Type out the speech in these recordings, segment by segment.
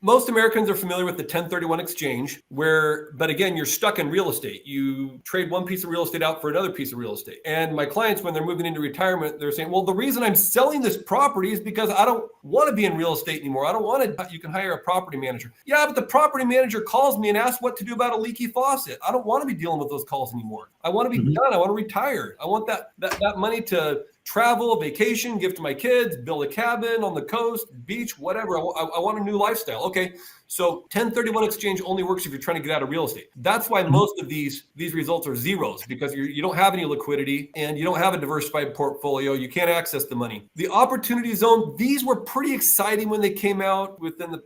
Most Americans are familiar with the 1031 exchange but again, you're stuck in real estate. You trade one piece of real estate out for another piece of real estate. And my clients, when they're moving into retirement, they're saying, well, the reason I'm selling this property is because I don't want to be in real estate anymore. I don't want to, you can hire a property manager. Yeah, but the property manager calls me and asks what to do about a leaky faucet. I don't want to be dealing with those calls anymore. I want to be done. I want to retire. I want that money to travel, vacation, give to my kids, build a cabin on the coast, beach, whatever. I want a new lifestyle. Okay. So 1031 exchange only works if you're trying to get out of real estate. That's why most of these results are zeros, because you don't have any liquidity and you don't have a diversified portfolio. You can't access the money. The opportunity zone, these were pretty exciting when they came out within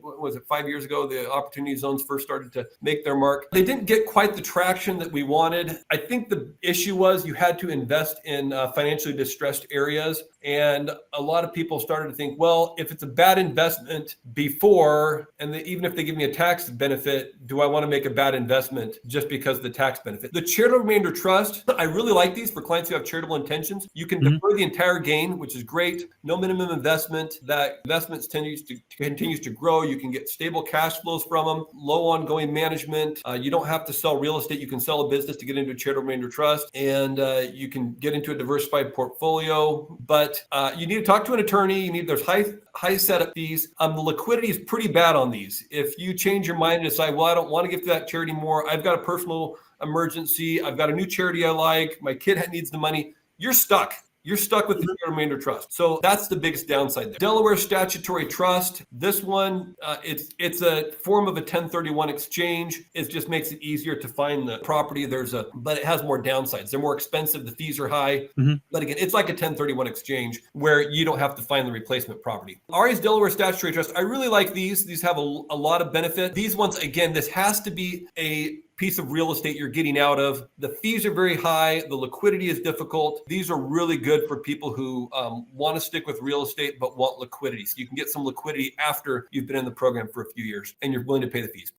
5 years ago, the opportunity zones first started to make their mark. They didn't get quite the traction that we wanted. I think the issue was you had to invest in financially distressed areas. And a lot of people started to think, well, if it's a bad investment before, and even if they give me a tax benefit, do I want to make a bad investment just because of the tax benefit? The Charitable Remainder Trust, I really like these for clients who have charitable intentions. You can defer the entire gain, which is great. No minimum investment. That investment continues to grow. You can get stable cash flows from them, low ongoing management. You don't have to sell real estate. You can sell a business to get into a Charitable Remainder Trust, and you can get into a diversified portfolio. But you need to talk to an attorney. There's high setup fees. The liquidity is pretty bad on these. If you change your mind and decide, well, I don't want to give to that charity more, I've got a personal emergency, I've got a new charity I like, my kid needs the money, you're stuck. You're stuck with the Charitable Remainder Trust. So that's the biggest downside there. Delaware Statutory Trust. This one, it's a form of a 1031 exchange. It just makes it easier to find the property. But it has more downsides. They're more expensive. The fees are high. But again, it's like a 1031 exchange where you don't have to find the replacement property. RE's Delaware Statutory Trust. I really like these. These have a lot of benefit. These ones, again, this has to be a piece of real estate you're getting out of. The fees are very high. The liquidity is difficult. These are really good for people who want to stick with real estate but want liquidity. So you can get some liquidity after you've been in the program for a few years and you're willing to pay the fees.